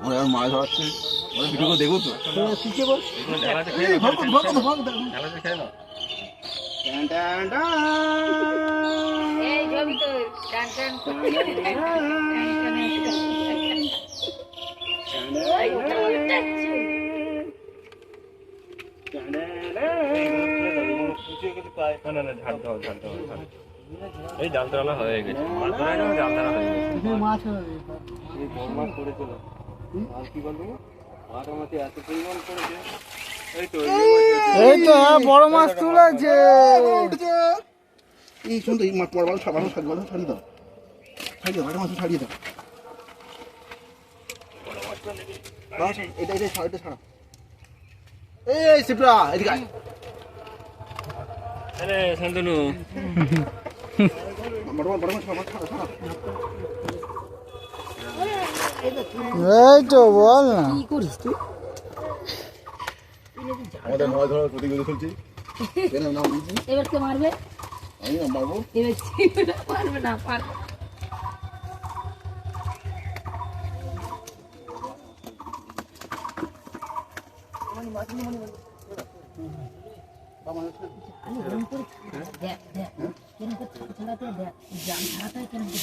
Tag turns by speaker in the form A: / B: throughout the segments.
A: মাছ ধরাচ্ছে video দেখবো তো এই জাল তোলা হয়ে গেছে মাছ ধরা জাল ধরা হয়ে গেছে মাছ মাছ পড়েছিল আর কি বলবো মাছ আমাকে এত পরিমাণ পড়েছে
B: এই তো বড় মাছ তুলেছে
A: এই শুন তো এই মাছ পড়বার ছাড়িয়ে দাও বড় মাছ ছাড়িয়ে দাও এটা ছাড়া এই সিপরা এদিকে আয়
C: আরে শান্তনু
A: বড় মাছ ছাড়া
B: এই তো বল না
D: কি করিস তুই?
A: আমাদের মাছ ধরার প্রতিযোগিতা চলছে নাম দিচ্ছি
D: এবার কে মারবে?
A: আমি না মারবো
D: এবার পারবে না পারবে দেখ দেখ কেন ছাড়াতে দেখ জাম ছাড়াতে কেন দেখ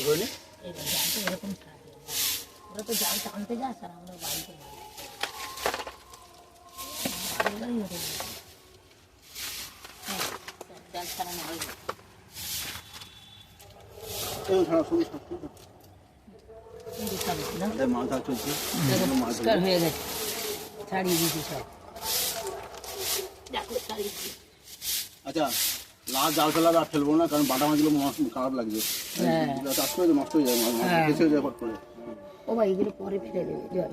A: ধরে নি
D: জালটা এরকম ছাড়াতে ওরা তো জাল টানতে যাস আর আমরা বাড়িতে জাল ছাড়ানো হয়ে গেছে
A: মাছ ধরা চলছে
D: পরিষ্কার হয়ে গেছে ছাড়িয়ে দিয়েছি সব
A: আচ্ছা লাল জাল ফেলাবে আর ফেলবো না কারণ বাটা মাছগুলো খারাপ লাগছে চাষ করে নষ্ট হয়ে যায় বেশি হয়ে যায় ফট করে
D: ও ভাই এগুলো পরে ফেলে দেবে জল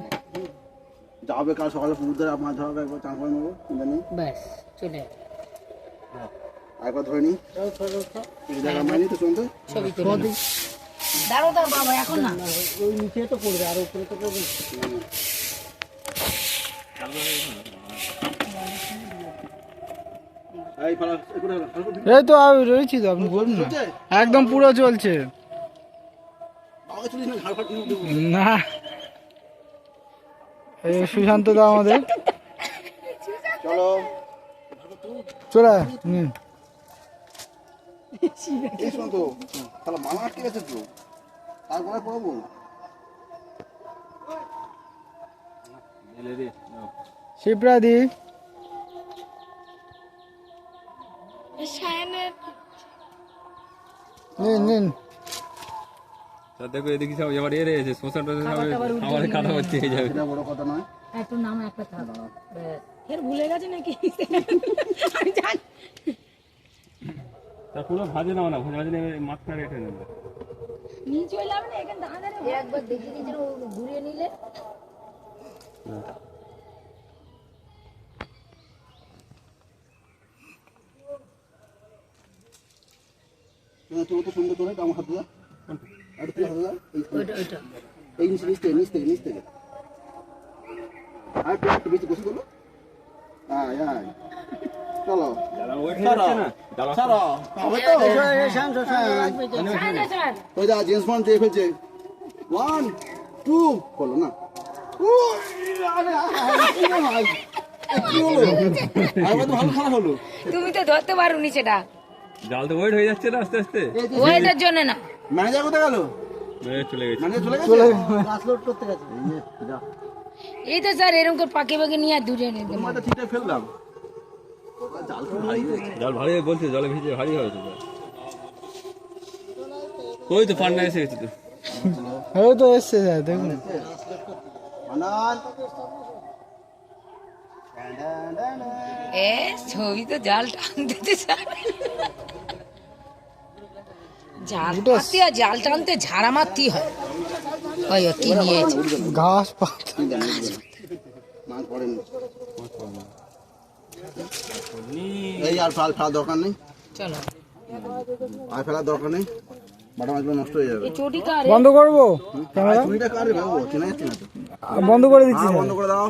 A: যাবে কাল সকালে পুকুর ধরে মাছ ধরাবে একবার চান করে নেবো চিন্তা নেই
D: ব্যাস চলে
A: একবার ধরে নিই জায়গা মারি তো চলতে
D: ছবি তুলে দাঁড়ো দাঁড়ো বাবা এখন না ওই নিচে তো পড়বে আর উপরে তো পড়বে
B: এই তো আমি রয়েছি তো আপনি বলুন না একদম পুরো চলছে না এই সুশান্ত দা আমাদের
A: চলো
B: চলে নিন
A: এই শোন তো তাহলে মালা আটকে গেছে তো তারপরে পড়বো
B: শিপ্রা দি নিন নিন
C: দেখো এদিকে সব এবার এর এসে শ্মশানটা আমার কাটা হচ্ছে এই যাবে
A: এটা বড় কথা নয়
D: একটু নাম একটা থাক ফের ভুলে গেছে নাকি আমি জানি
C: তা পুরো ভাজে নাও না ভাজে ভাজে মাছটা রেখে নেবে
D: নিয়ে চলে যাবে না এখানে দাঁড়া একবার দেখে দিয়েছিল ঘুরিয়ে নিলে
A: তুমি তো সুন্দর করে আমার হাতে দাও আর তুই হাতে দাও
D: ওইটা
A: এই নিচ থেকে আর একটু বেশি বসে করলো আয় চলো ছাড়ো হবে তো ওই দা জেন্স বন্ড দিয়ে ফেলছে 1 2 হলো না
D: তুমি তো ধরতে পারো নিচেটা
C: জাল তো ওয়েট হয়ে যাচ্ছে না আস্তে আস্তে
D: ওইটার জন্য না
A: ম্যানেজার কোথায় গেল
C: চলে গেছে
A: ম্যানেজার চলে গাছ লোড করতে গেছে
D: এই তো স্যার এরকম করে পাকে পাকে নিয়ে দূরে নিয়ে দেবো
A: তোমারটা ঠিকঠাক ফেললাম
C: জল ভারী বলছে জলে ভিজে ভারী হয়েছে ওই তো পান্না এসে গেছে তো
B: এই তো এসছে স্যার দেখুন
D: এ ছবি তো জাল টানতে স্যার জাল টানতে আর জাল টানতে ঝাড়া মারতে হয় ওই কি নিয়েছে
B: ঘাস পাতা
A: মাছ পড়েনি এই আর ফেলার দরকার নেই
D: চলো
A: আর ফেলার দরকার নেই বাটা মাছগুলো নষ্ট হয়ে যাবে
D: এই চটি কারে
B: বন্ধ করবো ক্যামেরা
A: চুরিটা কারে বাবু চেনা যাচ্ছে না তো
B: বন্ধ করে দিচ্ছি
A: বন্ধ করে দাও